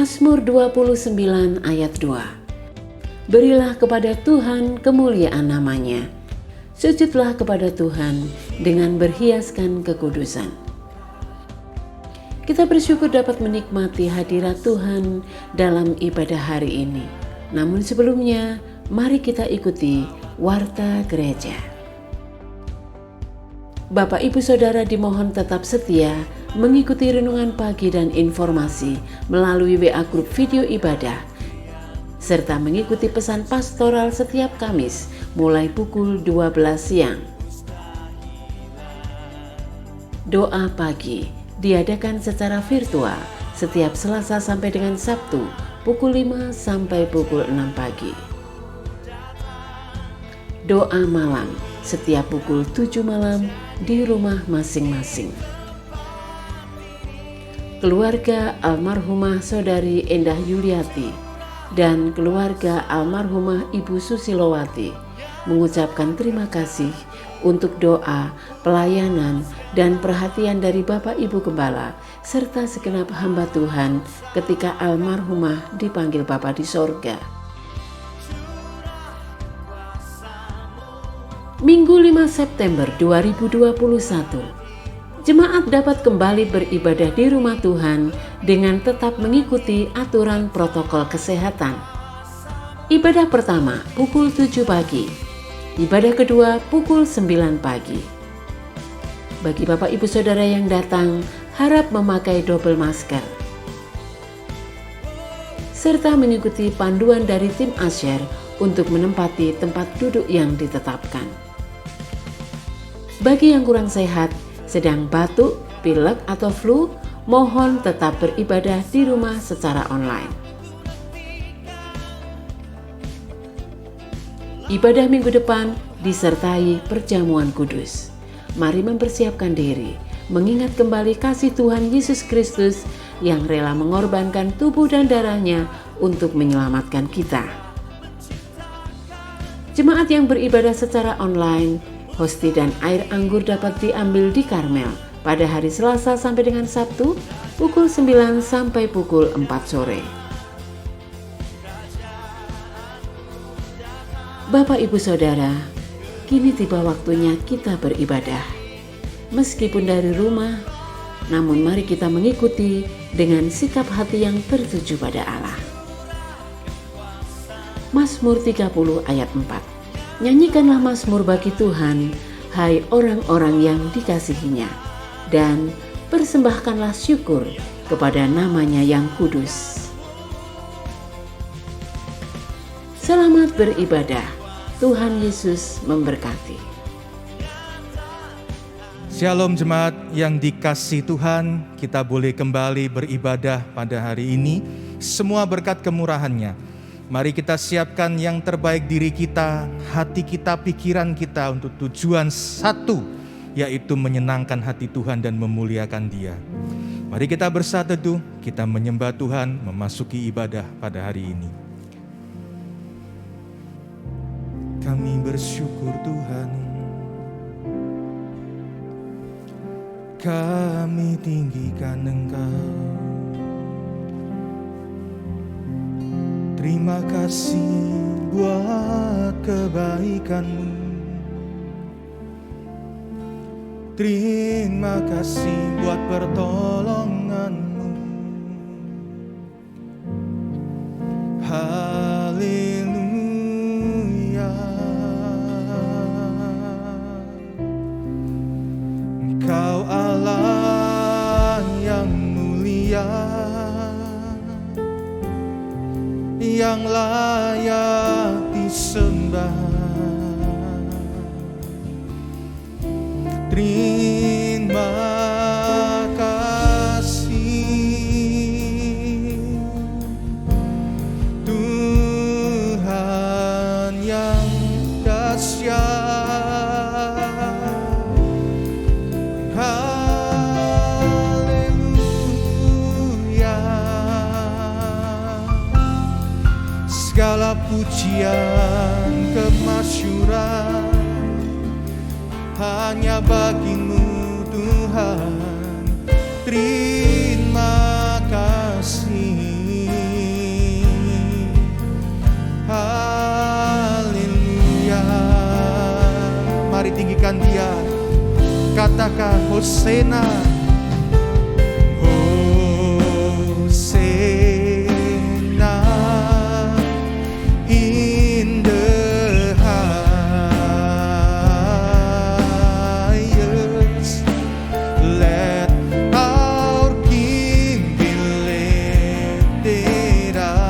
Mazmur 29 ayat 2. Berilah kepada Tuhan kemuliaan namanya. Sujudlah kepada Tuhan dengan berhiaskan kekudusan. Kita bersyukur dapat menikmati hadirat Tuhan dalam ibadah hari ini. Namun sebelumnya, mari kita ikuti Warta Gereja. Bapak Ibu Saudara dimohon tetap setia mengikuti renungan pagi dan informasi melalui WA grup video ibadah, serta mengikuti pesan pastoral setiap Kamis mulai pukul 12 siang. Doa pagi diadakan secara virtual setiap Selasa sampai dengan Sabtu pukul 5 sampai pukul 6 pagi. Doa malam setiap pukul 7 malam di rumah masing-masing. Keluarga almarhumah Saudari Endah Yuliati dan keluarga almarhumah Ibu Susilowati mengucapkan terima kasih untuk doa, pelayanan, dan perhatian dari Bapak Ibu Gembala serta segenap hamba Tuhan ketika almarhumah dipanggil Bapa di sorga. Minggu 5 September 2021, jemaat dapat kembali beribadah di rumah Tuhan dengan tetap mengikuti aturan protokol kesehatan. Ibadah pertama pukul 7 pagi, ibadah kedua pukul 9 pagi. Bagi Bapak Ibu Saudara yang datang, harap memakai double masker, serta mengikuti panduan dari tim Asher untuk menempati tempat duduk yang ditetapkan. Bagi yang kurang sehat, sedang batuk, pilek, atau flu, mohon tetap beribadah di rumah secara online. Ibadah minggu depan disertai perjamuan kudus. Mari mempersiapkan diri, mengingat kembali kasih Tuhan Yesus Kristus yang rela mengorbankan tubuh dan darahnya untuk menyelamatkan kita. Jemaat yang beribadah secara online, hosti dan air anggur dapat diambil di Karmel pada hari Selasa sampai dengan Sabtu pukul 9 sampai pukul 4 sore. Bapak Ibu Saudara, kini tiba waktunya kita beribadah. Meskipun dari rumah, namun mari kita mengikuti dengan sikap hati yang tertuju pada Allah. Mazmur 30 ayat 4. Nyanyikanlah mazmur bagi Tuhan, hai orang-orang yang dikasihinya, dan persembahkanlah syukur kepada namanya yang kudus. Selamat beribadah, Tuhan Yesus memberkati. Shalom jemaat yang dikasihi Tuhan, kita boleh kembali beribadah pada hari ini, semua berkat kemurahan-Nya. Mari kita siapkan yang terbaik diri kita, hati kita, pikiran kita untuk tujuan satu, yaitu menyenangkan hati Tuhan dan memuliakan Dia. Mari kita bersatu teduh, kita menyembah Tuhan, memasuki ibadah pada hari ini. Kami bersyukur Tuhan, kami tinggikan Engkau. Terima kasih buat kebaikan-Mu. Terima kasih buat pertolongan-Mu. Haleluya. Engkau Allah yang mulia, yang layak disembah. Terima kasih Tuhan yang dahsyat. Haleluya. Segala pujian kemasyuran hanya bagi-Mu Tuhan. Terima kasih. Mari tinggikan Dia. Katakan Hosana, Hosana in the highest. Let our King be lifted up.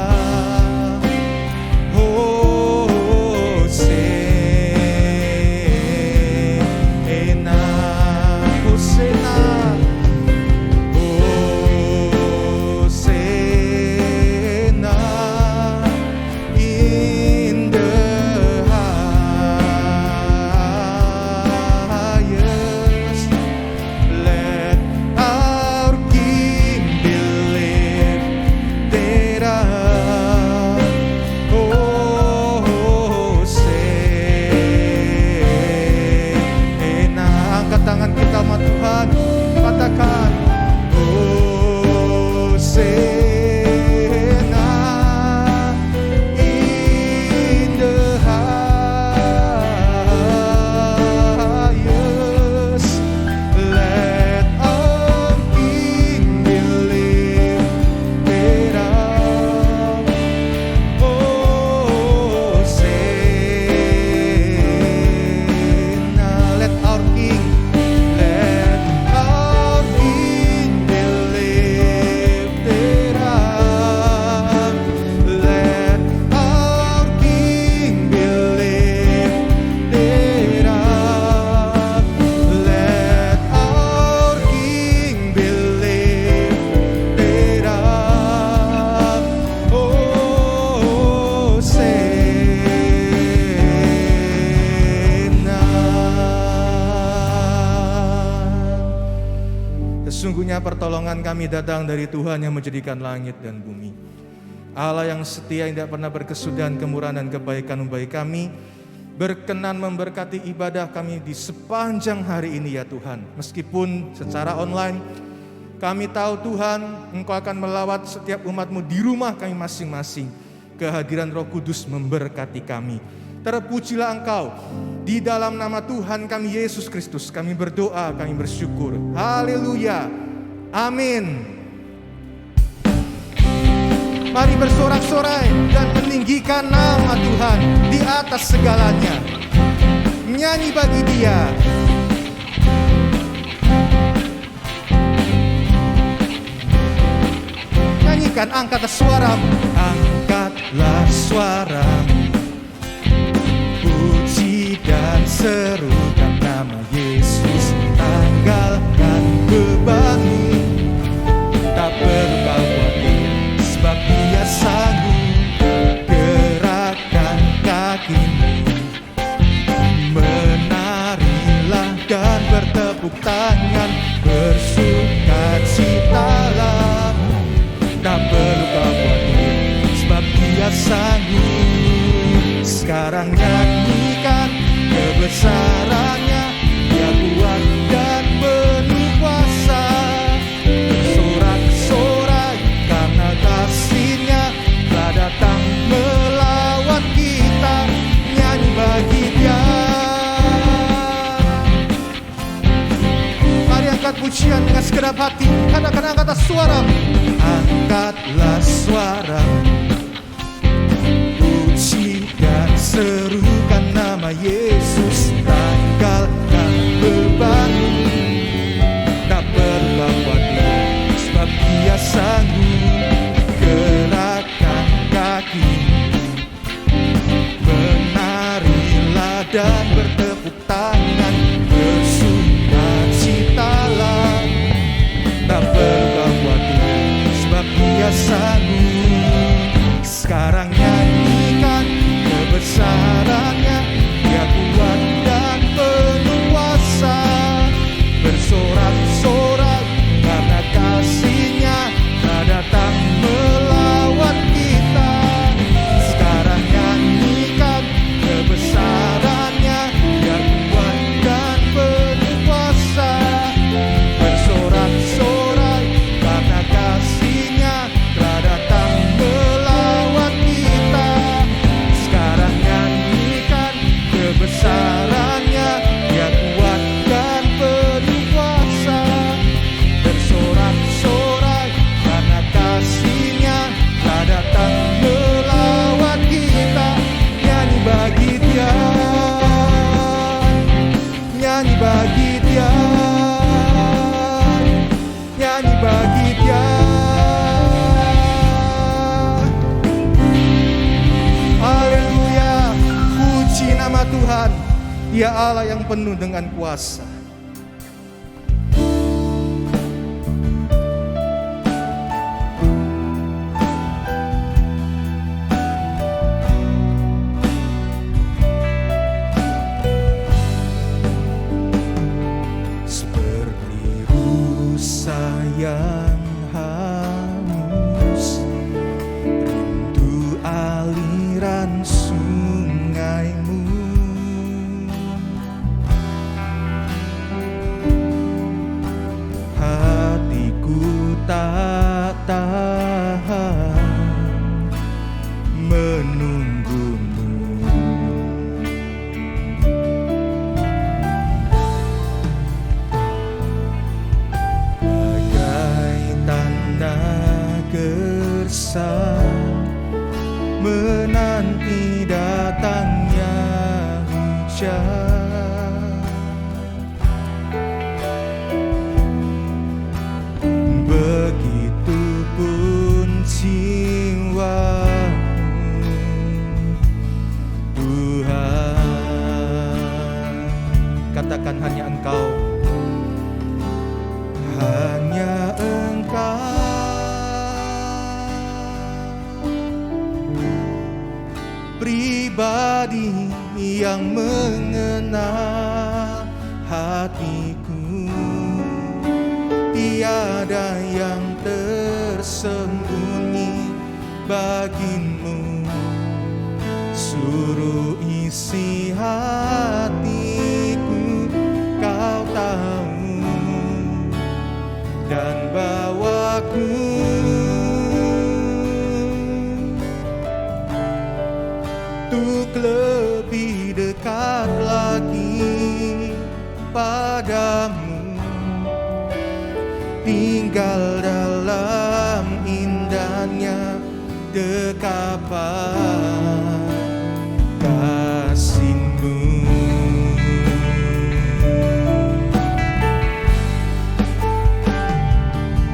Sesungguhnya pertolongan kami datang dari Tuhan yang menjadikan langit dan bumi. Allah yang setia, yang tidak pernah berkesudahan kemurahan dan kebaikan membaik kami, berkenan memberkati ibadah kami di sepanjang hari ini ya Tuhan. Meskipun secara online, kami tahu Tuhan Engkau akan melawat setiap umat-Mu di rumah kami masing-masing. Kehadiran Roh Kudus memberkati kami. Terpujilah Engkau. Di dalam nama Tuhan kami Yesus Kristus kami berdoa, kami bersyukur. Haleluya. Amin. Mari bersorak-sorai dan meninggikan nama Tuhan di atas segalanya. Nyanyi bagi Dia. Nyanyikan, angkatlah suaramu. Angkatlah suaramu, puji dan serukan nama Yesus. Tanggalkan bebanmu, tak perlu kau khawatir, sebab Dia sanggup. Gerakkan kakimu, menarilah dan bertepuk tangan, bersukacitalah. Tak perlu kau khawatir, sebab Dia sanggup. Sekarang nyanyikan kebesarannya, Dia kuat dan penuh kuasa. Bersorak-sorai karena kasih-Nya telah datang melawat kita. Nyanyi bagi Dia. Mari angkat pujian dengan segenap hati. Katakan, angkatlah suaramu. Angkatlah suaramu, puji dan serukan nama Yesus. Tanggalkan bebanmu, tak perlu khawatir, sebab Dia sanggup. Gerakkan kakimu, menarilah dan bertepuk tangan, bersukacitalah. Tak perlu khawatir, sebab Dia sanggup. Sekarang nyanyikan kebesarannya, Dia kuat dan penuh kuasa. Bersorak-sorai karena kasih-Nya telah datang melawat kita. Sekarang nyanyikan kebesarannya, Tuhan, Ya Allah yang penuh dengan kuasa. Seperti rusa yang haus, rindu aliran sungaimu. Hatiku tak tahan menunggumu. Bagai tanda gersang menanti datangnya hujan. Begitupun jiwamu, Tuhan. Katakan hanya Engkau, hanya Engkau, pribadi yang mengenal hatiku. Tiada yang tersembunyi bagimu. Suruh isi hatiku, Kau tahu, dan bawaku untuk lebih dekat lagi padamu. Tinggal dalam indahnya dekapan kasih-Mu.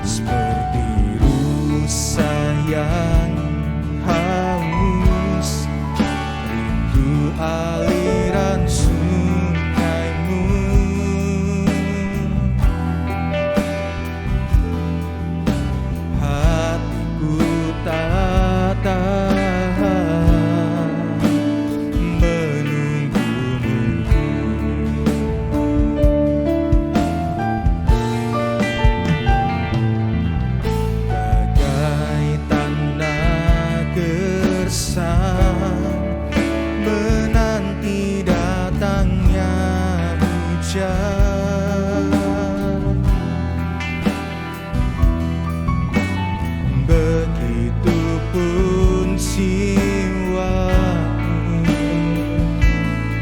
Seperti rusa yang haus, rindu aliran sungaimu. Hatiku tak tahan menunggumu. Bagai tanda gersang menanti datangnya hujan. Begitupun jiwaku,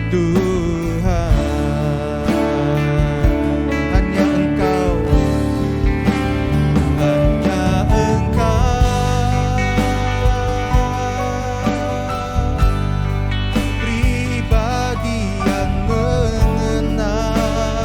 Tuhan. Hanya Engkau, hanya Engkau, pribadi yang mengenal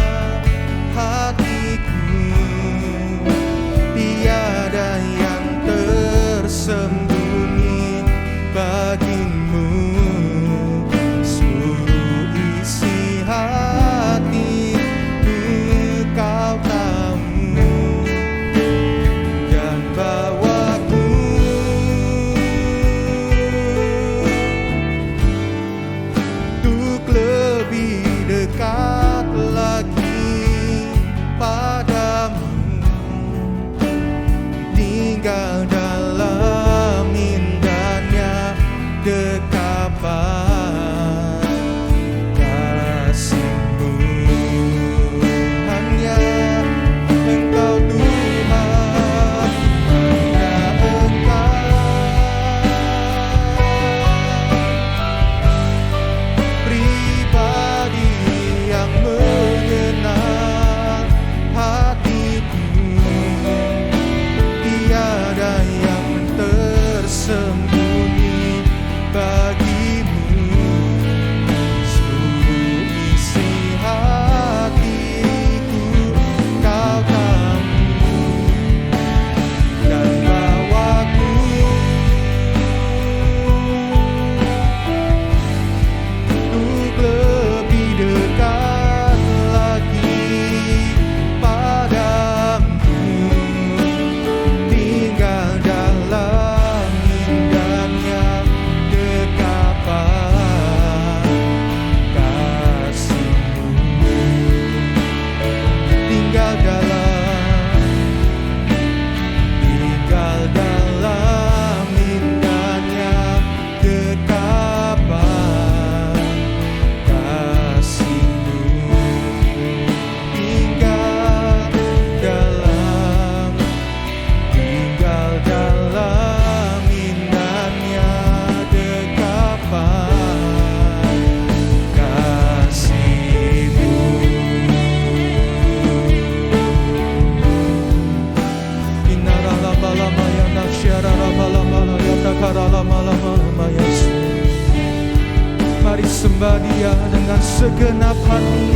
segenap hati,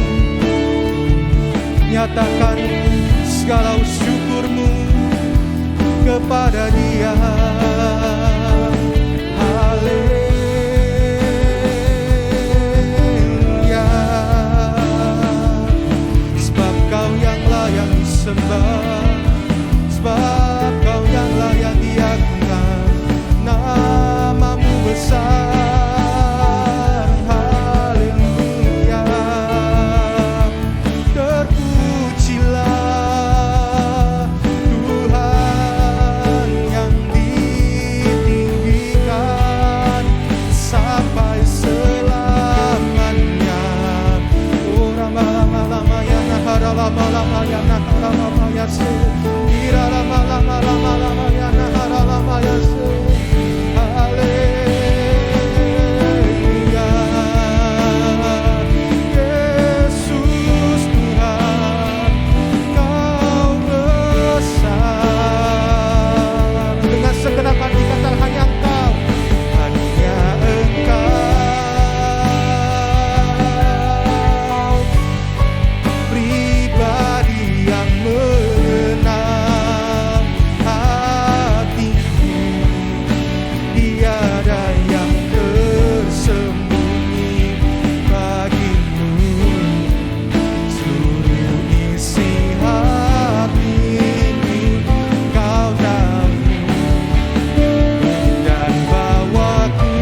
nyatakan segala syukurmu kepada Dia. Haleluya, sebab Kau yang layak disembah, sebab Kau yang layak diagungkan, namamu besar. Haleluya, terpujilah Tuhan yang ditinggikan sampai selamanya. Oh lama-lama ya nahara lama-lama ya nahara lama ya se ira lama-lama ya nahara lama ya se. Haleluya, Yesus Tuhan, Kau besar. Dengan segenap hati kata hanya Engkau, hanya Engkau, pribadi yang mengenal hatiku. Tiada yang tersembunyi bagimu, seluruh isi hati ini Kau tahu dan bawaku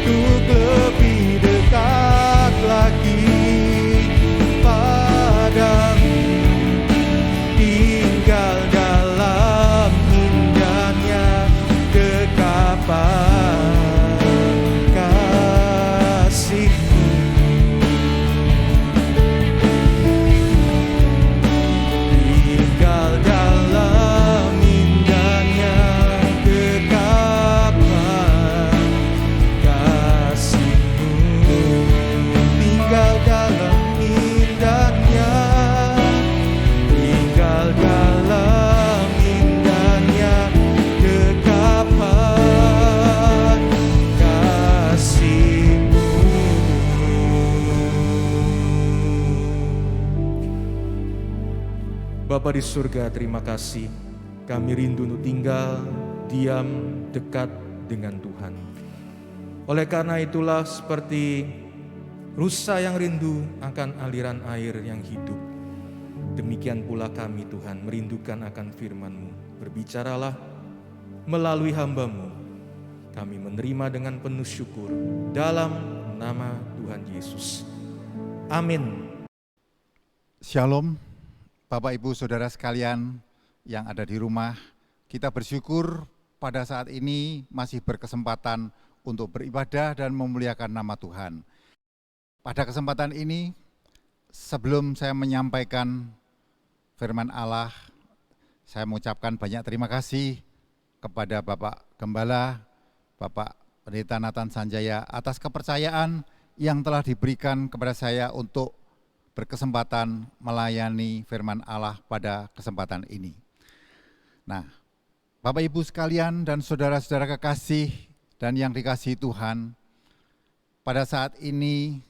untuk lebih dekat lagi padamu, tinggal dalam indahnya dekapan kasih-Mu. Tinggal dalam indahnya dekapan kasih-Mu. Tinggal dalam indahnya, tinggal dalam indahnya dekapan kasih-Mu. Bapa di surga, terima kasih. Kami rindu untuk tinggal, diam, dekat dengan Tuhan. Oleh karena itulah seperti rusa yang rindu akan aliran air yang hidup, demikian pula kami Tuhan merindukan akan firman-Mu. Berbicaralah melalui hamba-Mu. Kami menerima dengan penuh syukur dalam nama Tuhan Yesus. Amin. Shalom, Bapak Ibu Saudara sekalian yang ada di rumah. Kita bersyukur pada saat ini masih berkesempatan untuk beribadah dan memuliakan nama Tuhan. Pada kesempatan ini, sebelum saya menyampaikan firman Allah, saya mengucapkan banyak terima kasih kepada Bapak Gembala, Bapak Pendeta Nathan Sanjaya atas kepercayaan yang telah diberikan kepada saya untuk berkesempatan melayani firman Allah pada kesempatan ini. Nah, Bapak Ibu sekalian dan saudara-saudara kekasih dan yang dikasihi Tuhan, pada saat ini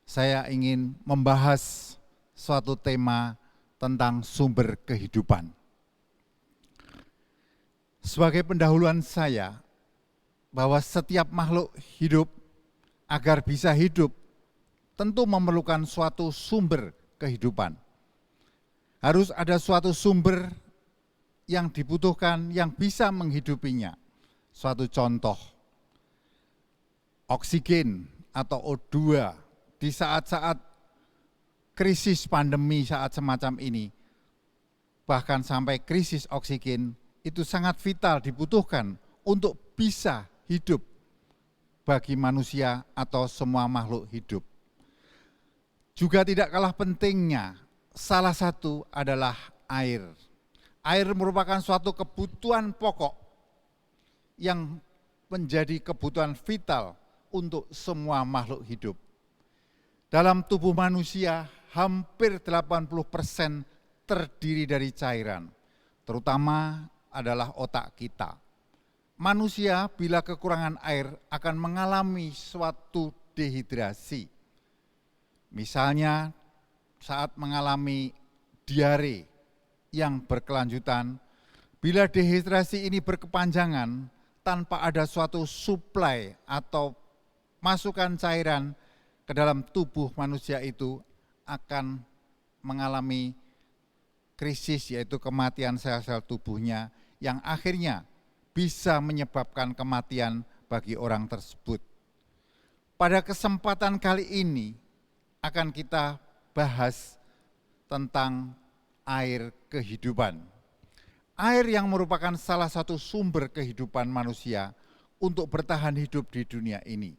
saya ingin membahas suatu tema tentang sumber kehidupan. Sebagai pendahuluan saya, bahwa setiap makhluk hidup agar bisa hidup tentu memerlukan suatu sumber kehidupan. Harus ada suatu sumber yang dibutuhkan yang bisa menghidupinya. Suatu contoh, oksigen atau O2 di saat-saat krisis pandemi saat semacam ini, bahkan sampai krisis oksigen, itu sangat vital dibutuhkan untuk bisa hidup bagi manusia atau semua makhluk hidup. Juga tidak kalah pentingnya, salah satu adalah air. Air merupakan suatu kebutuhan pokok yang menjadi kebutuhan vital untuk semua makhluk hidup. Dalam tubuh manusia, hampir 80% terdiri dari cairan, terutama adalah otak kita. manusia bila kekurangan air akan mengalami suatu dehidrasi. Misalnya saat mengalami diare yang berkelanjutan, bila dehidrasi ini berkepanjangan tanpa ada suatu suplai atau masukan cairan ke dalam tubuh manusia itu akan mengalami krisis, yaitu kematian sel-sel tubuhnya yang akhirnya bisa menyebabkan kematian bagi orang tersebut. Pada kesempatan kali ini akan kita bahas tentang air kehidupan. Air yang merupakan salah satu sumber kehidupan manusia untuk bertahan hidup di dunia ini.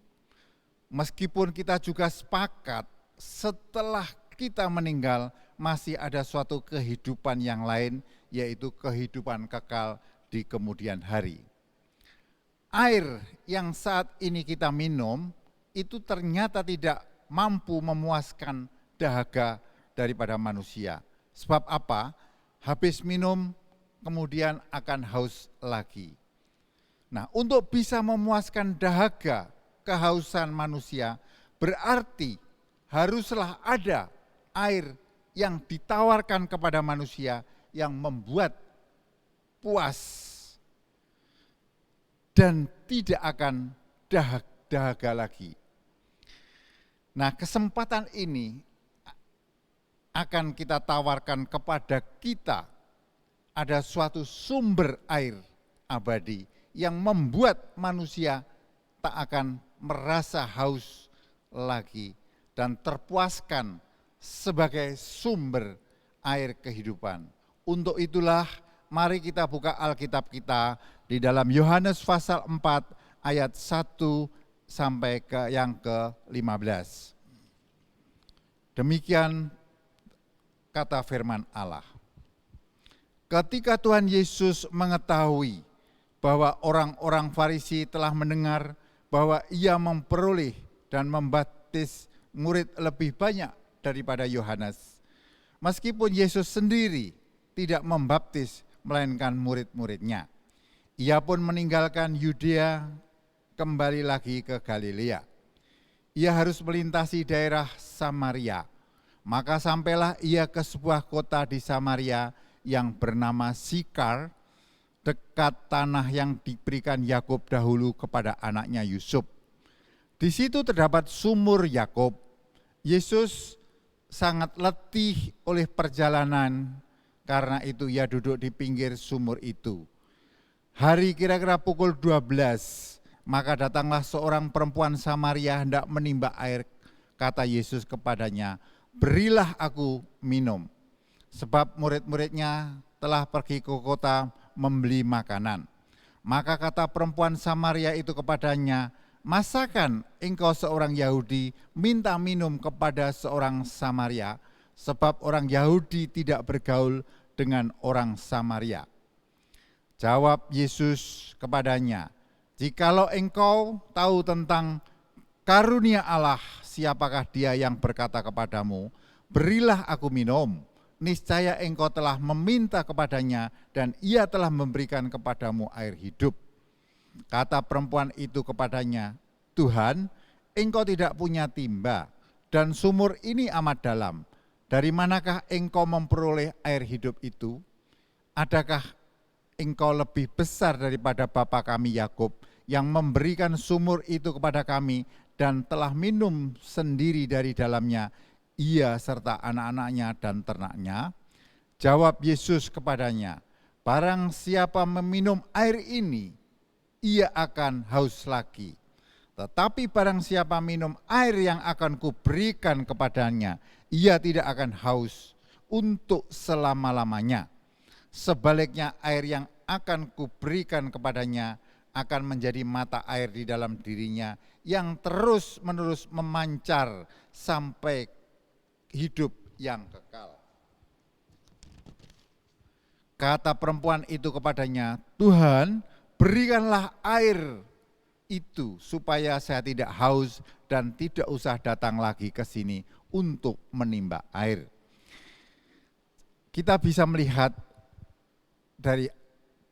Meskipun kita juga sepakat setelah kita meninggal masih ada suatu kehidupan yang lain, yaitu kehidupan kekal di kemudian hari. Air yang saat ini kita minum itu ternyata tidak mampu memuaskan dahaga daripada manusia. Sebab apa? Habis minum kemudian akan haus lagi. Nah, untuk bisa memuaskan dahaga kehausan manusia, berarti haruslah ada air yang ditawarkan kepada manusia yang membuat puas dan tidak akan dahaga lagi. Nah, kesempatan ini akan kita tawarkan kepada kita. Ada suatu sumber air abadi yang membuat manusia tak akan merasa haus lagi dan terpuaskan sebagai sumber air kehidupan. Untuk itulah mari kita buka Alkitab kita di dalam Yohanes pasal 4 ayat 1 sampai ke yang ke-15. Demikian kata firman Allah. Ketika Tuhan Yesus mengetahui bahwa orang-orang Farisi telah mendengar bahwa ia memperoleh dan membaptis murid lebih banyak daripada Yohanes, meskipun Yesus sendiri tidak membaptis melainkan murid-muridnya, ia pun meninggalkan Yudea kembali lagi ke Galilea. Ia harus melintasi daerah Samaria, maka sampailah ia ke sebuah kota di Samaria yang bernama Sikar, dekat tanah yang diberikan Yakub dahulu kepada anaknya Yusuf. Di situ terdapat sumur Yakub. Yesus sangat letih oleh perjalanan, karena itu ia duduk di pinggir sumur itu. Hari kira-kira pukul 12, maka datanglah seorang perempuan Samaria hendak menimba air. Kata Yesus kepadanya, "Berilah aku minum." Sebab murid-muridnya telah pergi ke kota membeli makanan. Maka kata perempuan Samaria itu kepadanya, "Masakan engkau seorang Yahudi minta minum kepada seorang Samaria? Sebab orang Yahudi tidak bergaul dengan orang Samaria." Jawab Yesus kepadanya, "Jikalau engkau tahu tentang karunia Allah, siapakah dia yang berkata kepadamu, 'Berilah aku minum,' niscaya engkau telah meminta kepadanya dan ia telah memberikan kepadamu air hidup." Kata perempuan itu kepadanya, "Tuhan, engkau tidak punya timba dan sumur ini amat dalam. Dari manakah engkau memperoleh air hidup itu? Adakah engkau lebih besar daripada bapa kami Yakub yang memberikan sumur itu kepada kami dan telah minum sendiri dari dalamnya, ia serta anak-anaknya dan ternaknya?" Jawab Yesus kepadanya, "Barang siapa meminum air ini, ia akan haus lagi. Tetapi barang siapa minum air yang akan kuberikan kepadanya, ia tidak akan haus untuk selama-lamanya. Sebaliknya air yang akan kuberikan kepadanya akan menjadi mata air di dalam dirinya yang terus-menerus memancar sampai hidup yang kekal." Kata perempuan itu kepadanya, "Tuhan, berikanlah air itu supaya saya tidak haus dan tidak usah datang lagi ke sini untuk menimba air." Kita bisa melihat dari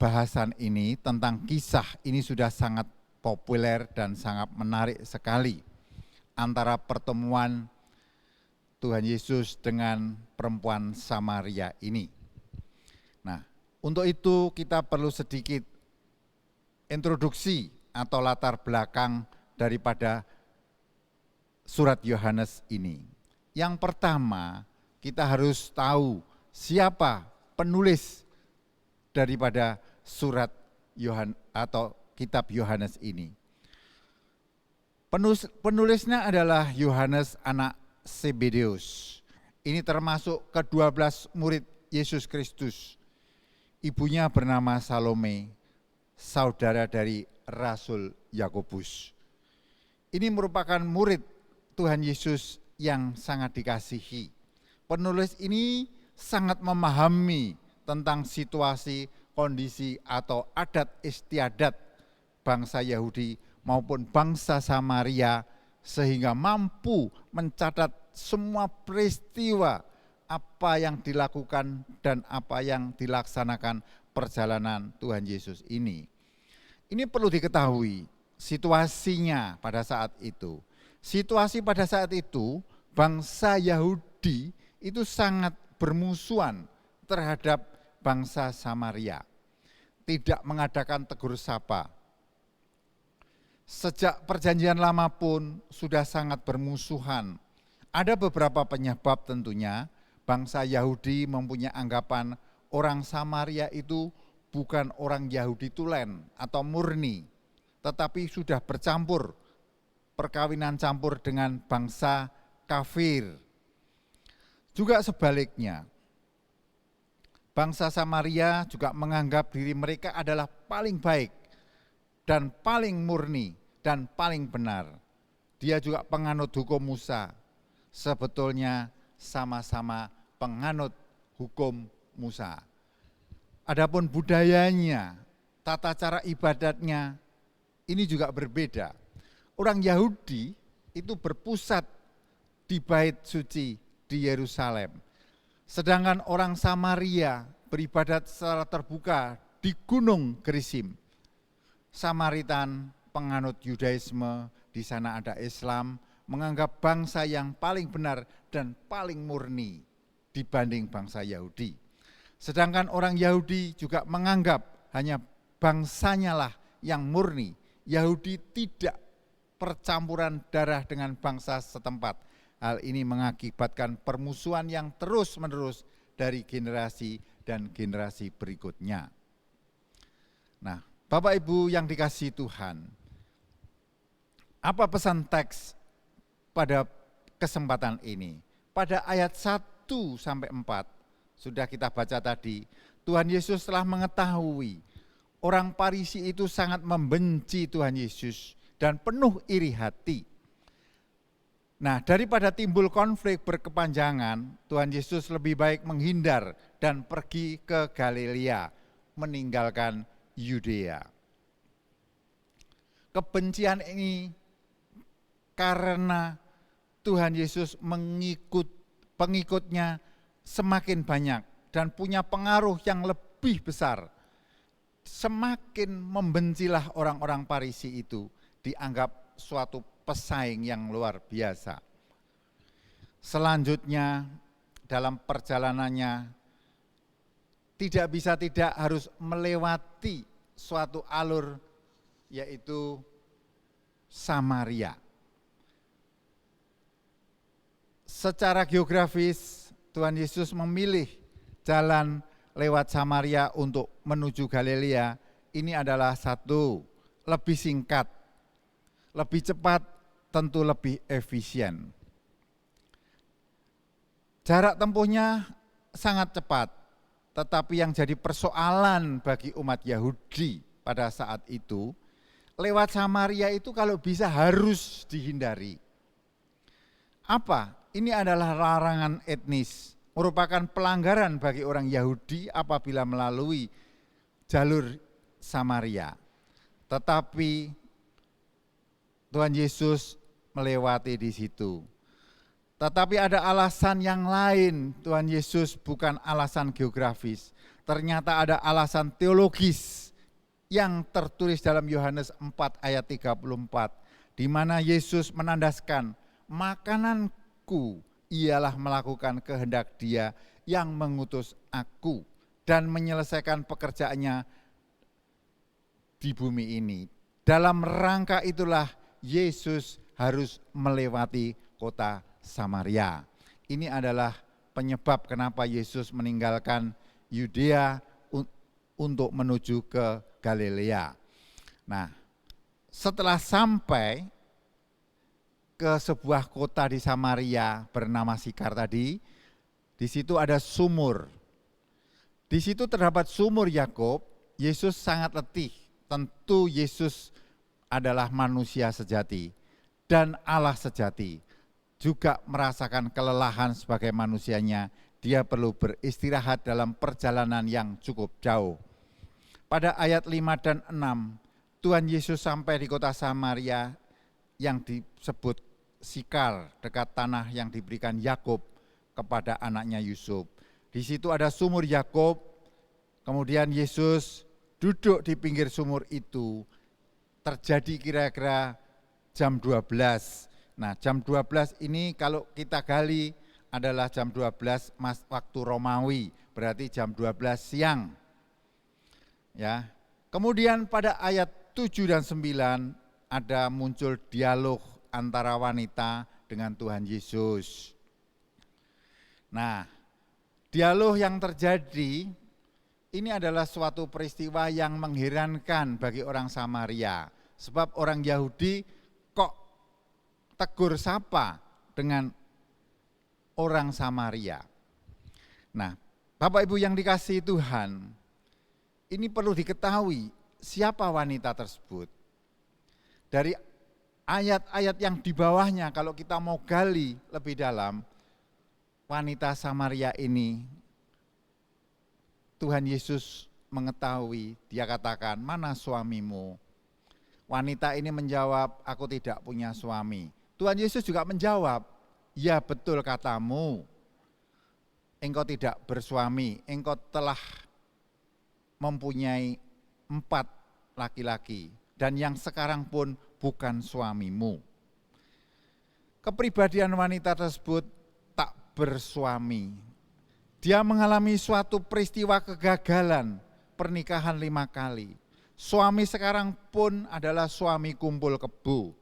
bahasan ini tentang kisah ini sudah sangat populer dan sangat menarik sekali antara pertemuan Tuhan Yesus dengan perempuan Samaria ini. Nah, untuk itu kita perlu sedikit introduksi atau latar belakang daripada surat Yohanes ini. Yang pertama, kita harus tahu siapa penulis daripada surat Yohanes atau kitab Yohanes ini. Penulisnya adalah Yohanes anak Zebedeus. Ini termasuk ke-12 murid Yesus Kristus. Ibunya bernama Salome, saudara dari Rasul Yakobus. Ini merupakan murid Tuhan Yesus yang sangat dikasihi. Penulis ini sangat memahami tentang situasi, kondisi atau adat istiadat bangsa Yahudi maupun bangsa Samaria, sehingga mampu mencatat semua peristiwa apa yang dilakukan dan apa yang dilaksanakan perjalanan Tuhan Yesus ini. Ini perlu diketahui situasinya pada saat itu. Situasi pada saat itu bangsa Yahudi itu sangat bermusuhan terhadap bangsa Samaria. Tidak mengadakan tegur sapa. Sejak perjanjian lama pun sudah sangat bermusuhan. Ada beberapa penyebab tentunya. Bangsa Yahudi mempunyai anggapan orang Samaria itu bukan orang Yahudi tulen atau murni, tetapi sudah bercampur, perkawinan campur dengan bangsa kafir. Juga sebaliknya, bangsa Samaria juga menganggap diri mereka adalah paling baik dan paling murni dan paling benar. Dia juga penganut hukum Musa. Sebetulnya sama-sama penganut hukum Musa. Adapun budayanya, tata cara ibadatnya, ini juga berbeda. Orang Yahudi itu berpusat di bait suci di Yerusalem. Sedangkan orang Samaria beribadat secara terbuka di Gunung Gerizim. Samaritan penganut Yudaisme, di sana ada Islam, menganggap bangsa yang paling benar dan paling murni dibanding bangsa Yahudi. Sedangkan orang Yahudi juga menganggap hanya bangsanya lah yang murni. Yahudi tidak percampuran darah dengan bangsa setempat. Hal ini mengakibatkan permusuhan yang terus-menerus dari generasi dan generasi berikutnya. Nah, Bapak Ibu yang dikasihi Tuhan, apa pesan teks pada kesempatan ini? Pada ayat 1-4 sudah kita baca tadi, Tuhan Yesus telah mengetahui orang Farisi itu sangat membenci Tuhan Yesus dan penuh iri hati. Nah, daripada timbul konflik berkepanjangan, Tuhan Yesus lebih baik menghindar dan pergi ke Galilea, meninggalkan Yudea. Kebencian ini karena Tuhan Yesus pengikutnya semakin banyak dan punya pengaruh yang lebih besar. Semakin membencilah orang-orang Farisi itu, dianggap suatu pesaing yang luar biasa. Selanjutnya dalam perjalanannya tidak bisa tidak harus melewati suatu alur, yaitu Samaria. Secara geografis Tuhan Yesus memilih jalan lewat Samaria untuk menuju Galilea. Ini adalah satu, lebih singkat, lebih cepat, tentu lebih efisien. Jarak tempuhnya sangat cepat, tetapi yang jadi persoalan bagi umat Yahudi pada saat itu, lewat Samaria itu kalau bisa harus dihindari. Apa? Ini adalah larangan etnis, merupakan pelanggaran bagi orang Yahudi apabila melalui jalur Samaria. Tetapi Tuhan Yesus melewati di situ. Tetapi ada alasan yang lain, Tuhan Yesus bukan alasan geografis, ternyata ada alasan teologis yang tertulis dalam Yohanes 4 ayat 34, di mana Yesus menandaskan, makananku ialah melakukan kehendak Dia yang mengutus aku dan menyelesaikan pekerjaannya di bumi ini. Dalam rangka itulah Yesus harus melewati kota Samaria. Ini adalah penyebab kenapa Yesus meninggalkan Yudea untuk menuju ke Galilea. Nah, setelah sampai ke sebuah kota di Samaria bernama Sikar tadi, di situ ada sumur. Di situ terdapat sumur Yakub. Yesus sangat letih. Tentu Yesus adalah manusia sejati dan Allah sejati. Juga merasakan kelelahan sebagai manusianya. Dia perlu beristirahat dalam perjalanan yang cukup jauh. Pada ayat 5 dan 6, Tuhan Yesus sampai di kota Samaria yang disebut Sikar, dekat tanah yang diberikan Yakub kepada anaknya Yusuf. Di situ ada sumur Yakub. Kemudian Yesus duduk di pinggir sumur itu. Terjadi kira-kira jam 12. Nah, jam 12 ini kalau kita gali adalah jam 12 waktu Romawi, berarti jam 12 siang. Ya. Kemudian pada ayat 7 dan 9 ada muncul dialog antara wanita dengan Tuhan Yesus. Nah, dialog yang terjadi ini adalah suatu peristiwa yang mengherankan bagi orang Samaria. Sebab orang Yahudi kok tegur sapa dengan orang Samaria. Nah, Bapak Ibu yang dikasihi Tuhan, ini perlu diketahui siapa wanita tersebut. Dari ayat-ayat yang di bawahnya kalau kita mau gali lebih dalam, wanita Samaria ini Tuhan Yesus mengetahui, dia katakan, mana suamimu? Wanita ini menjawab, aku tidak punya suami. Tuhan Yesus juga menjawab, ya betul katamu, engkau tidak bersuami, engkau telah mempunyai 4 laki-laki, dan yang sekarang pun bukan suamimu. Kepribadian wanita tersebut tak bersuami. Dia mengalami suatu peristiwa kegagalan pernikahan 5 kali. Suami sekarang pun adalah suami kumpul kebo.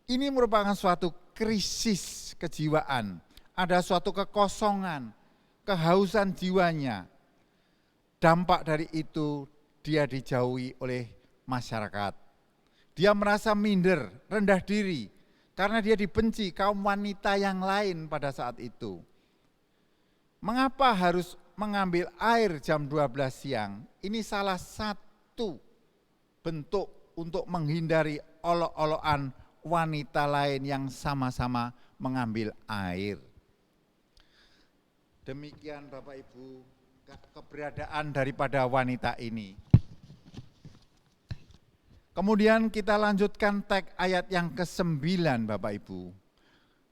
Ini merupakan suatu krisis kejiwaan. Ada suatu kekosongan, kehausan jiwanya. Dampak dari itu dia dijauhi oleh masyarakat. Dia merasa minder, rendah diri, karena dia dibenci kaum wanita yang lain pada saat itu. Mengapa harus mengambil air jam 12 siang? Ini salah satu bentuk untuk menghindari olok-olokan wanita lain yang sama-sama mengambil air. Demikian Bapak Ibu keberadaan daripada wanita ini. Kemudian kita lanjutkan teks ayat yang ke-9 Bapak Ibu.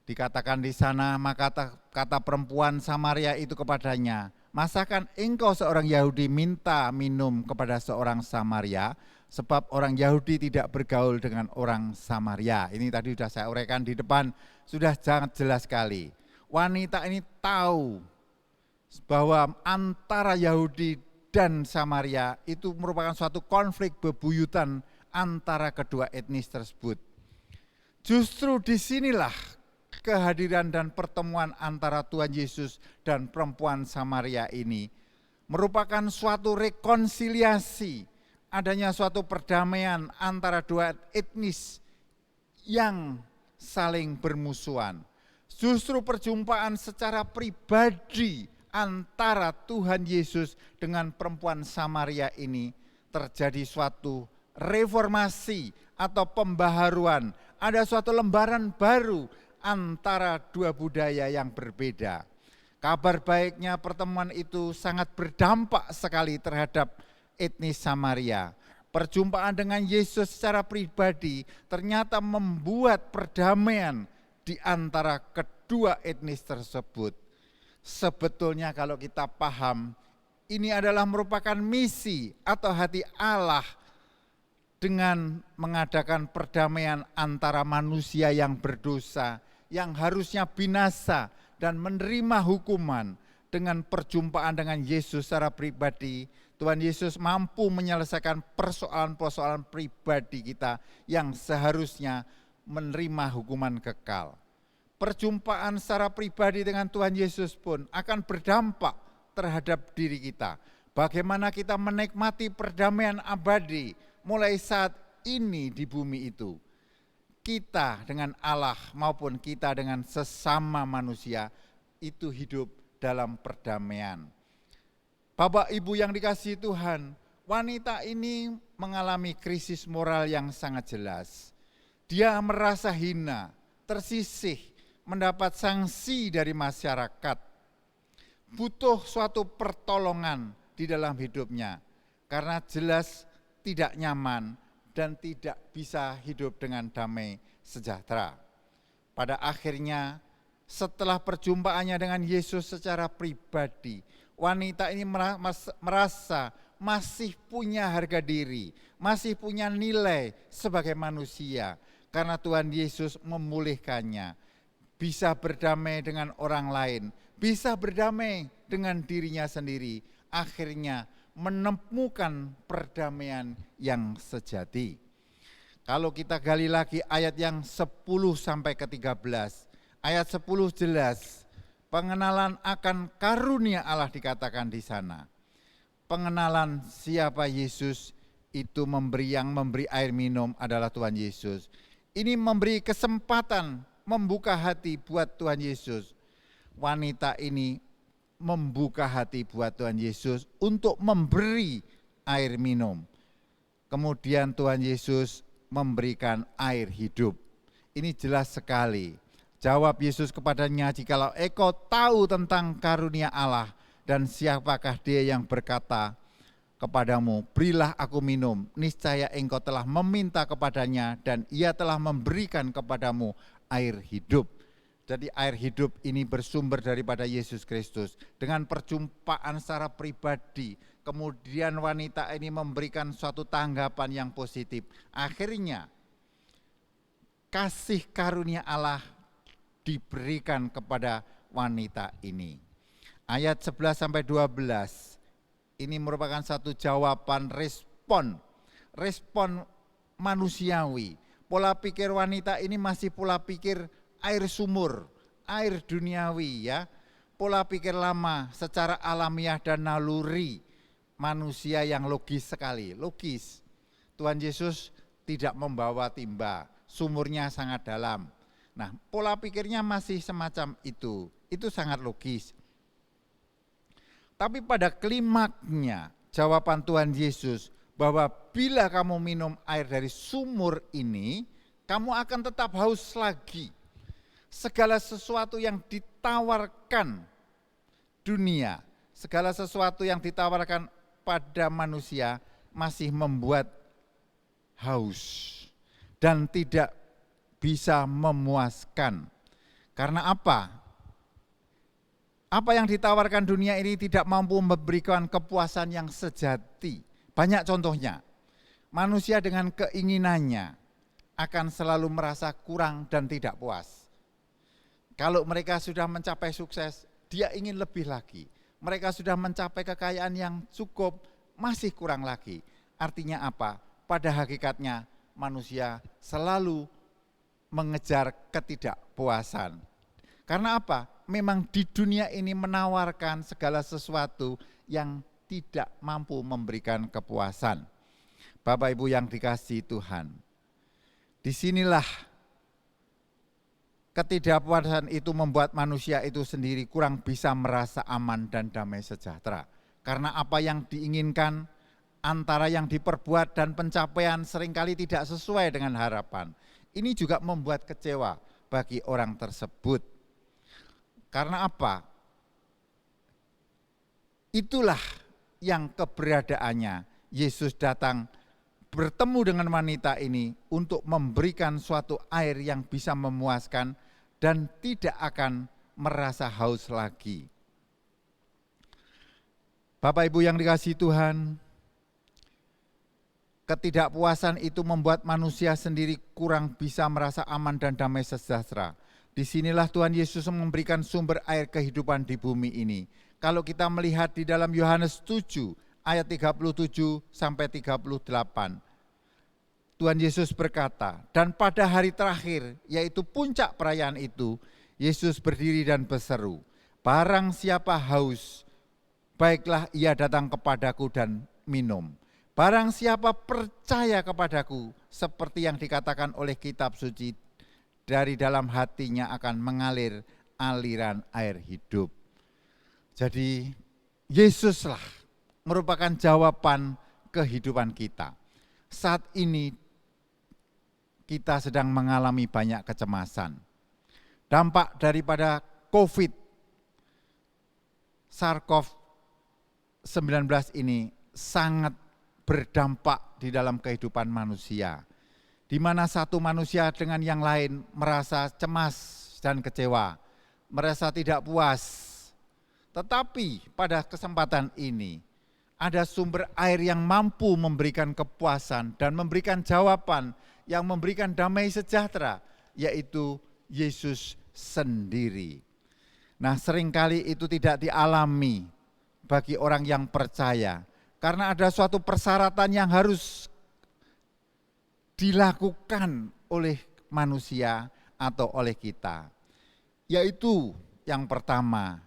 Dikatakan di sana, maka kata perempuan Samaria itu kepadanya, masakan engkau seorang Yahudi minta minum kepada seorang Samaria, sebab orang Yahudi tidak bergaul dengan orang Samaria. Ini tadi sudah saya uraikan di depan, sudah sangat jelas sekali. Wanita ini tahu bahwa antara Yahudi dan Samaria itu merupakan suatu konflik bebuyutan antara kedua etnis tersebut. Justru disinilah kehadiran dan pertemuan antara Tuhan Yesus dan perempuan Samaria ini merupakan suatu rekonsiliasi, adanya suatu perdamaian antara dua etnis yang saling bermusuhan. Justru perjumpaan secara pribadi antara Tuhan Yesus dengan perempuan Samaria ini terjadi suatu reformasi atau pembaharuan, ada suatu lembaran baru antara dua budaya yang berbeda. Kabar baiknya pertemuan itu sangat berdampak sekali terhadap etnis Samaria. Perjumpaan dengan Yesus secara pribadi ternyata membuat perdamaian di antara kedua etnis tersebut. Sebetulnya kalau kita paham, ini adalah merupakan misi atau hati Allah dengan mengadakan perdamaian antara manusia yang berdosa, yang harusnya binasa dan menerima hukuman. Dengan perjumpaan dengan Yesus secara pribadi, Tuhan Yesus mampu menyelesaikan persoalan-persoalan pribadi kita yang seharusnya menerima hukuman kekal. Perjumpaan secara pribadi dengan Tuhan Yesus pun akan berdampak terhadap diri kita. Bagaimana kita menikmati perdamaian abadi mulai saat ini di bumi itu. Kita dengan Allah maupun kita dengan sesama manusia itu hidup dalam perdamaian. Bapak Ibu yang dikasihi Tuhan, wanita ini mengalami krisis moral yang sangat jelas. Dia merasa hina, tersisih, mendapat sanksi dari masyarakat. Butuh suatu pertolongan di dalam hidupnya, karena jelas tidak nyaman dan tidak bisa hidup dengan damai sejahtera. Pada akhirnya, setelah perjumpaannya dengan Yesus secara pribadi, wanita ini merasa masih punya harga diri, masih punya nilai sebagai manusia, karena Tuhan Yesus memulihkannya. Bisa berdamai dengan orang lain, bisa berdamai dengan dirinya sendiri, akhirnya menemukan perdamaian yang sejati. Kalau kita gali lagi ayat yang 10 sampai ke 13, ayat 10 jelas, pengenalan akan karunia Allah dikatakan di sana. Pengenalan siapa Yesus itu yang memberi air minum adalah Tuhan Yesus. Ini memberi kesempatan membuka hati buat Tuhan Yesus. Wanita ini membuka hati buat Tuhan Yesus untuk memberi air minum. Kemudian Tuhan Yesus memberikan air hidup. Ini jelas sekali. Jawab Yesus kepadanya, jikalau engkau tahu tentang karunia Allah dan siapakah dia yang berkata kepadamu, berilah aku minum, niscaya engkau telah meminta kepadanya dan ia telah memberikan kepadamu air hidup. Jadi air hidup ini bersumber daripada Yesus Kristus. Dengan perjumpaan secara pribadi, kemudian wanita ini memberikan suatu tanggapan yang positif. Akhirnya kasih karunia Allah diberikan kepada wanita ini. Ayat 11 sampai 12 ini merupakan satu jawaban respon manusiawi. Pola pikir wanita ini masih pola pikir air sumur, air duniawi ya. Pola pikir lama secara alamiah dan naluri manusia yang logis sekali, logis. Tuhan Yesus tidak membawa timba, sumurnya sangat dalam. Nah, pola pikirnya masih semacam itu sangat logis. Tapi pada klimaknya jawaban Tuhan Yesus bahwa bila kamu minum air dari sumur ini, kamu akan tetap haus lagi. Segala sesuatu yang ditawarkan dunia, segala sesuatu yang ditawarkan pada manusia masih membuat haus dan tidak bisa memuaskan. Karena apa? Apa yang ditawarkan dunia ini tidak mampu memberikan kepuasan yang sejati. Banyak contohnya. Manusia dengan keinginannya akan selalu merasa kurang dan tidak puas. Kalau mereka sudah mencapai sukses, dia ingin lebih lagi. Mereka sudah mencapai kekayaan yang cukup, masih kurang lagi. Artinya apa? Pada hakikatnya manusia selalu mengejar ketidakpuasan. Karena apa? Memang di dunia ini menawarkan segala sesuatu yang tidak mampu memberikan kepuasan. Bapak Ibu yang dikasihi Tuhan, disinilah ketidakpuasan itu membuat manusia itu sendiri kurang bisa merasa aman dan damai sejahtera. Karena apa yang diinginkan antara yang diperbuat dan pencapaian seringkali tidak sesuai dengan harapan. Ini juga membuat kecewa bagi orang tersebut. Karena apa? Itulah yang keberadaannya. Yesus datang bertemu dengan wanita ini untuk memberikan suatu air yang bisa memuaskan dan tidak akan merasa haus lagi. Bapak Ibu yang dikasihi Tuhan, ketidakpuasan itu membuat manusia sendiri kurang bisa merasa aman dan damai sejahtera. Disinilah Tuhan Yesus memberikan sumber air kehidupan di bumi ini. Kalau kita melihat di dalam Yohanes 7 ayat 37 sampai 38. Tuhan Yesus berkata, dan pada hari terakhir, yaitu puncak perayaan itu, Yesus berdiri dan berseru, barang siapa haus, baiklah ia datang kepadaku dan minum. Barang siapa percaya kepadaku, seperti yang dikatakan oleh kitab suci, dari dalam hatinya akan mengalir aliran air hidup. Jadi Yesuslah merupakan jawaban kehidupan kita. Saat ini kita sedang mengalami banyak kecemasan. Dampak daripada COVID, SARS-CoV-19 ini sangat berdampak di dalam kehidupan manusia, di mana satu manusia dengan yang lain merasa cemas dan kecewa, merasa tidak puas. Tetapi pada kesempatan ini ada sumber air yang mampu memberikan kepuasan dan memberikan jawaban yang memberikan damai sejahtera, yaitu Yesus sendiri. Nah, seringkali itu tidak dialami bagi orang yang percaya, karena ada suatu persyaratan yang harus dilakukan oleh manusia atau oleh kita. Yaitu yang pertama,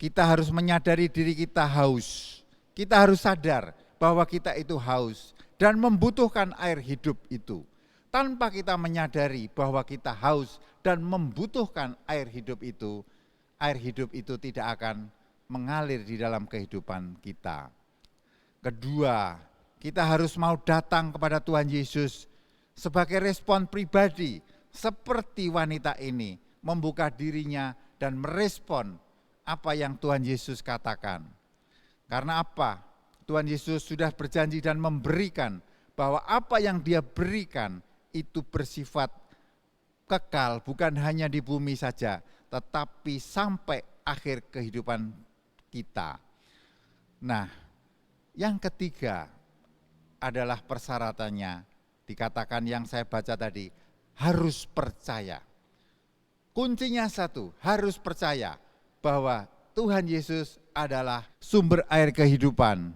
kita harus menyadari diri kita haus. Kita harus sadar bahwa kita itu haus dan membutuhkan air hidup itu. Tanpa kita menyadari bahwa kita haus dan membutuhkan air hidup itu tidak akan mengalir di dalam kehidupan kita. Kedua, kita harus mau datang kepada Tuhan Yesus sebagai respon pribadi, seperti wanita ini membuka dirinya dan merespon apa yang Tuhan Yesus katakan. Karena apa? Tuhan Yesus sudah berjanji dan memberikan bahwa apa yang Dia berikan itu bersifat kekal, bukan hanya di bumi saja, tetapi sampai akhir kehidupan kita. Nah, yang ketiga adalah persyaratannya, dikatakan yang saya baca tadi, harus percaya. Kuncinya satu, harus percaya bahwa Tuhan Yesus adalah sumber air kehidupan.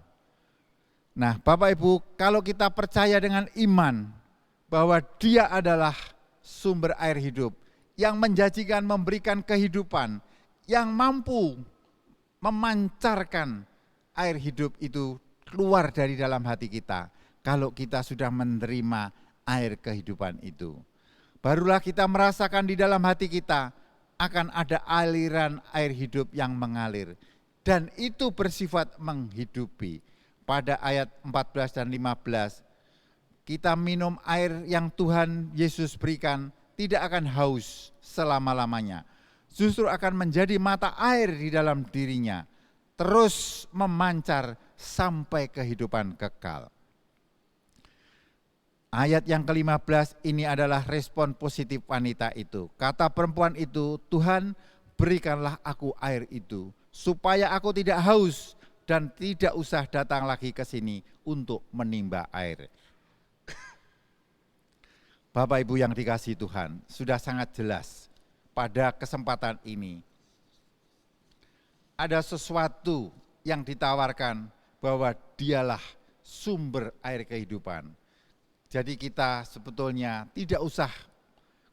Nah, Bapak Ibu, kalau kita percaya dengan iman bahwa Dia adalah sumber air hidup yang menjanjikan memberikan kehidupan, yang mampu memancarkan air hidup itu keluar dari dalam hati kita, kalau kita sudah menerima air kehidupan itu, barulah kita merasakan di dalam hati kita akan ada aliran air hidup yang mengalir, dan itu bersifat menghidupi. Pada ayat 14 dan 15, kita minum air yang Tuhan Yesus berikan, tidak akan haus selama-lamanya, justru akan menjadi mata air di dalam dirinya, terus memancar sampai kehidupan kekal. Ayat yang ke-15 ini adalah respon positif wanita itu. Kata perempuan itu, Tuhan berikanlah aku air itu, supaya aku tidak haus dan tidak usah datang lagi ke sini untuk menimba air. Bapak Ibu yang dikasihi Tuhan, sudah sangat jelas pada kesempatan ini ada sesuatu yang ditawarkan bahwa Dialah sumber air kehidupan. Jadi kita sebetulnya tidak usah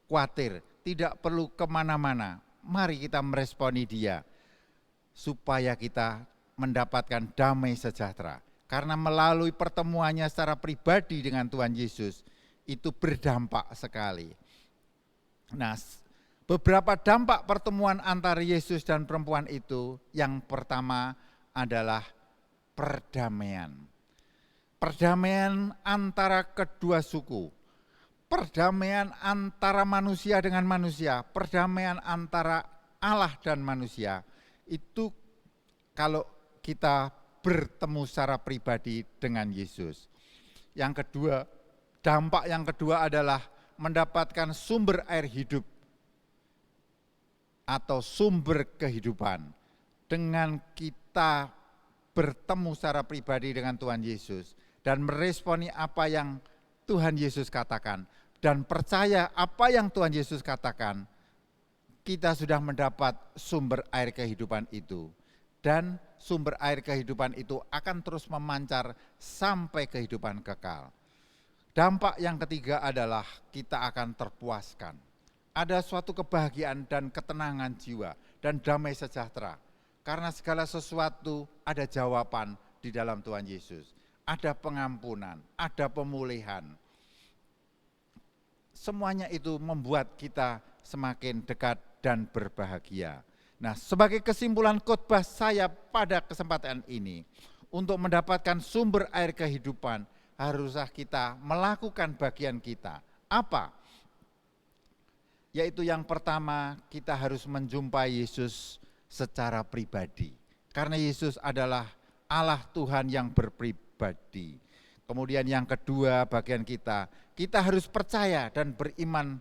khawatir, tidak perlu kemana-mana. Mari kita meresponi Dia supaya kita mendapatkan damai sejahtera. Karena melalui pertemuannya secara pribadi dengan Tuhan Yesus itu berdampak sekali. Nah, beberapa dampak pertemuan antara Yesus dan perempuan itu, yang pertama adalah perdamaian. Perdamaian antara kedua suku, perdamaian antara manusia dengan manusia, perdamaian antara Allah dan manusia. Itu kalau kita bertemu secara pribadi dengan Yesus. Yang kedua, dampak yang kedua adalah mendapatkan sumber air hidup atau sumber kehidupan. Dengan kita bertemu secara pribadi dengan Tuhan Yesus dan meresponi apa yang Tuhan Yesus katakan dan percaya apa yang Tuhan Yesus katakan, kita sudah mendapat sumber air kehidupan itu. Dan sumber air kehidupan itu akan terus memancar sampai kehidupan kekal. Dampak yang ketiga adalah kita akan terpuaskan. Ada suatu kebahagiaan dan ketenangan jiwa dan damai sejahtera. Karena segala sesuatu ada jawaban di dalam Tuhan Yesus. Ada pengampunan, ada pemulihan. Semuanya itu membuat kita semakin dekat dan berbahagia. Nah, sebagai kesimpulan khotbah saya pada kesempatan ini, untuk mendapatkan sumber air kehidupan, haruslah kita melakukan bagian kita. Apa? Yaitu yang pertama, kita harus menjumpai Yesus secara pribadi. Karena Yesus adalah Allah Tuhan yang berpribadi. Kemudian yang kedua bagian kita harus percaya dan beriman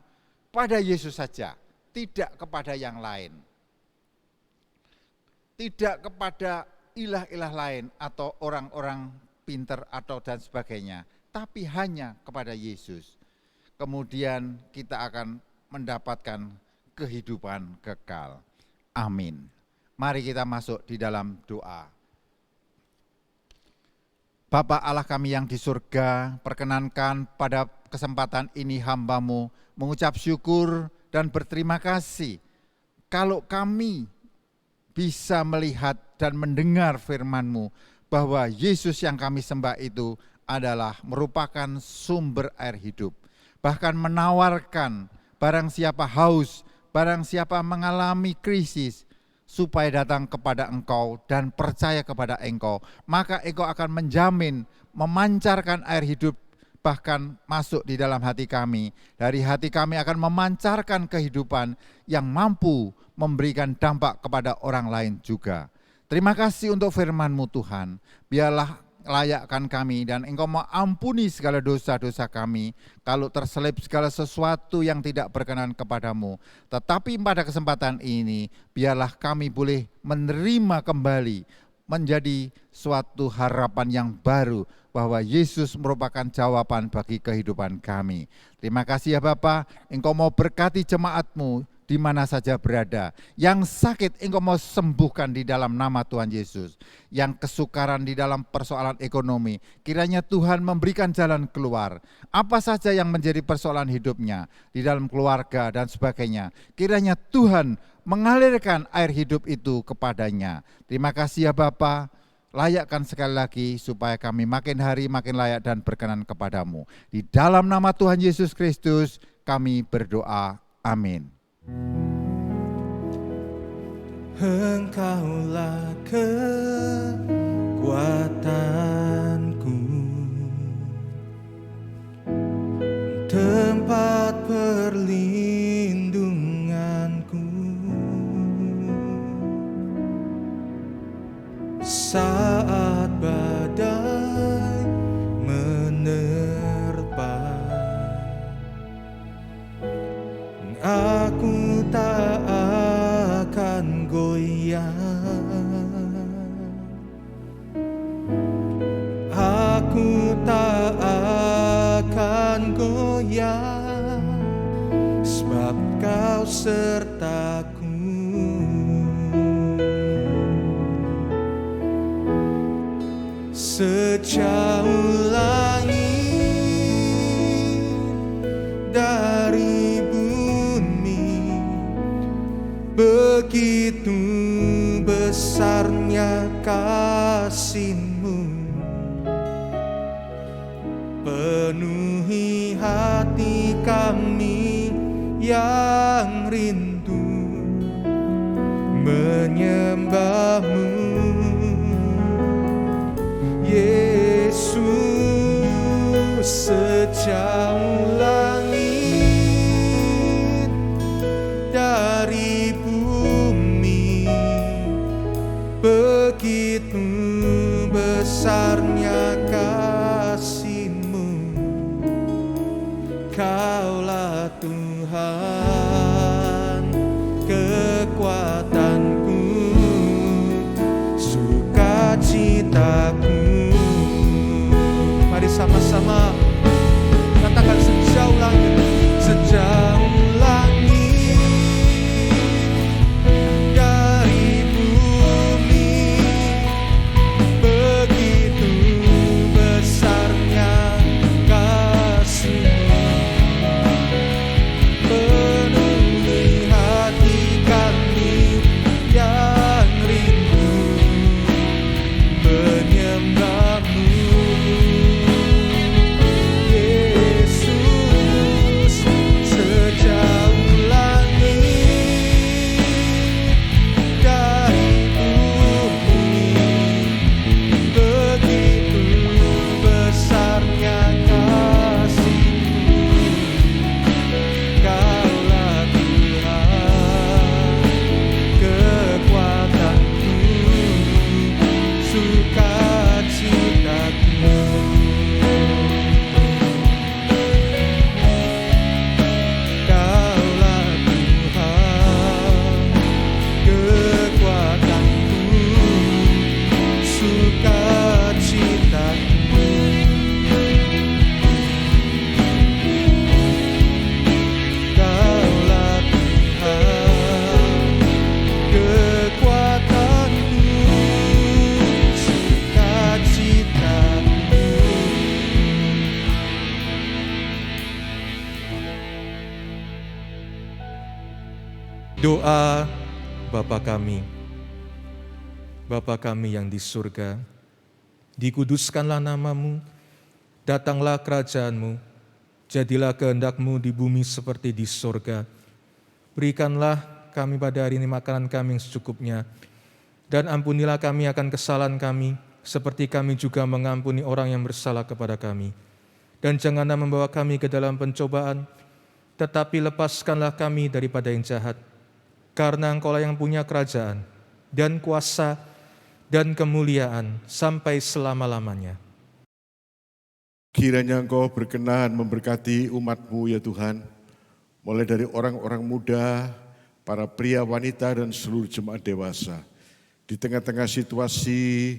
pada Yesus saja, tidak kepada yang lain. Tidak kepada ilah-ilah lain atau orang-orang pintar atau dan sebagainya, tapi hanya kepada Yesus. Kemudian kita akan mendapatkan kehidupan kekal. Amin. Mari kita masuk di dalam doa. Bapa Allah kami yang di surga, perkenankan pada kesempatan ini hamba-Mu mengucap syukur dan berterima kasih kalau kami bisa melihat dan mendengar firman-Mu bahwa Yesus yang kami sembah itu adalah merupakan sumber air hidup. Bahkan menawarkan barang siapa haus, barang siapa mengalami krisis, supaya datang kepada Engkau dan percaya kepada Engkau, maka Engkau akan menjamin, memancarkan air hidup bahkan masuk di dalam hati kami. Dari hati kami akan memancarkan kehidupan yang mampu memberikan dampak kepada orang lain juga. Terima kasih untuk firman-Mu Tuhan. Biarlah layakkan kami dan Engkau mengampuni segala dosa-dosa kami kalau terselip segala sesuatu yang tidak berkenan kepadamu. Tetapi pada kesempatan ini biarlah kami boleh menerima kembali menjadi suatu harapan yang baru bahwa Yesus merupakan jawaban bagi kehidupan kami. Terima kasih ya Bapa, Engkau mau berkati jemaat-Mu di mana saja berada. Yang sakit Engkau mau sembuhkan di dalam nama Tuhan Yesus. Yang kesukaran di dalam persoalan ekonomi, kiranya Tuhan memberikan jalan keluar. Apa saja yang menjadi persoalan hidupnya di dalam keluarga dan sebagainya, kiranya Tuhan mengalirkan air hidup itu kepadanya. Terima kasih ya Bapa. Layakkan sekali lagi supaya kami makin hari makin layak dan berkenan kepadamu. Di dalam nama Tuhan Yesus Kristus kami berdoa. Amin. Engkaulah kekuatanku, tempat perlindunganku, saat badai menerpa, aku tak akan goyah, aku tak akan goyah, sebab Kau sertaku. Sejauh langit dari bumi, begitu besarnya kasih-Mu, penuhi hati kami yang rindu menyembah-Mu. Yesus, sejauh langit dari bumi, begitu besarnya kasih-Mu. Kaulah Tuhan kekuatanku, sukacita Doa Bapa kami. Bapa kami yang di surga, dikuduskanlah namamu, datanglah kerajaanmu, jadilah kehendak-Mu di bumi seperti di surga. Berikanlah kami pada hari ini makanan kami yang secukupnya, dan ampunilah kami akan kesalahan kami, seperti kami juga mengampuni orang yang bersalah kepada kami. Dan janganlah membawa kami ke dalam pencobaan, tetapi lepaskanlah kami daripada yang jahat. Karena Engkau-lah yang punya kerajaan, dan kuasa, dan kemuliaan sampai selama-lamanya. Kiranya Engkau berkenan memberkati umat-Mu ya Tuhan, mulai dari orang-orang muda, para pria, wanita, dan seluruh jemaat dewasa. Di tengah-tengah situasi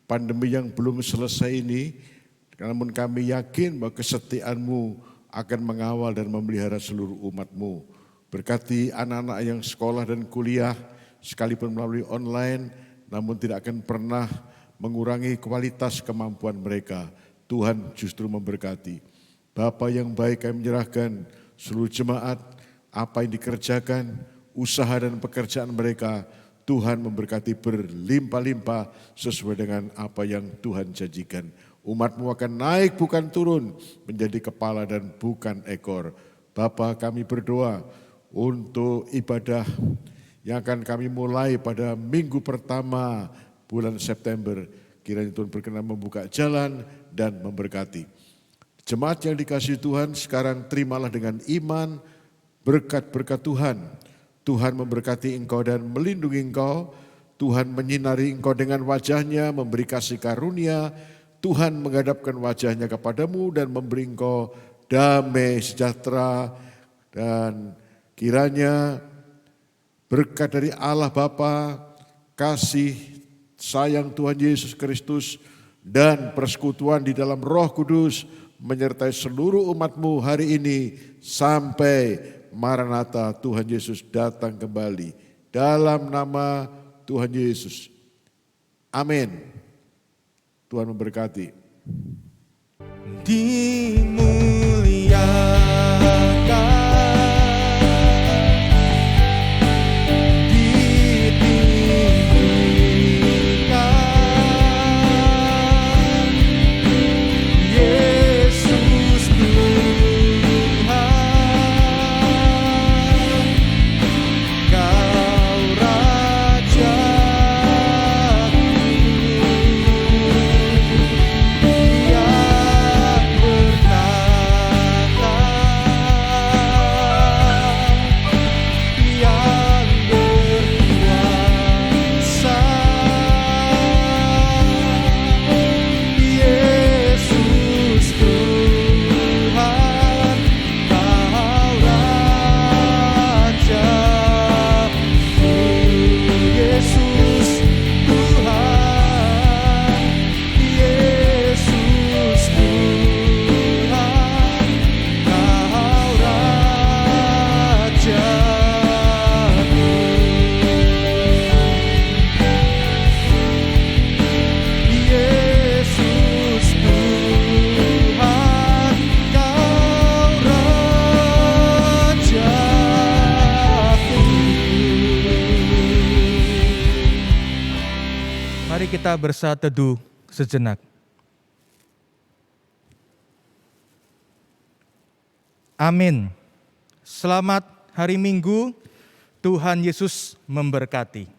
pandemi yang belum selesai ini, namun kami yakin bahwa kesetiaan-Mu akan mengawal dan memelihara seluruh umat-Mu. Berkati anak-anak yang sekolah dan kuliah, sekalipun melalui online, namun tidak akan pernah mengurangi kualitas kemampuan mereka. Tuhan justru memberkati. Bapa yang baik, kami menyerahkan seluruh jemaat, apa yang dikerjakan, usaha dan pekerjaan mereka, Tuhan memberkati berlimpah-limpah sesuai dengan apa yang Tuhan janjikan. Umat-Mu akan naik bukan turun, menjadi kepala dan bukan ekor. Bapa, kami berdoa untuk ibadah yang akan kami mulai pada minggu pertama bulan September. Kiranya Tuhan berkenan membuka jalan dan memberkati. Jemaat yang dikasihi Tuhan, sekarang terimalah dengan iman berkat-berkat Tuhan. Tuhan memberkati engkau dan melindungi engkau. Tuhan menyinari engkau dengan wajah-Nya, memberi kasih karunia. Tuhan menghadapkan wajah-Nya kepadamu dan memberi engkau damai sejahtera. Dan kiranya berkat dari Allah Bapa, kasih sayang Tuhan Yesus Kristus, dan persekutuan di dalam Roh Kudus menyertai seluruh umat-Mu hari ini sampai Maranatha Tuhan Yesus datang kembali. Dalam nama Tuhan Yesus. Amin. Tuhan memberkati. Dimuliakan, mari kita bersatu teduh sejenak. Amin. Selamat hari Minggu, Tuhan Yesus memberkati.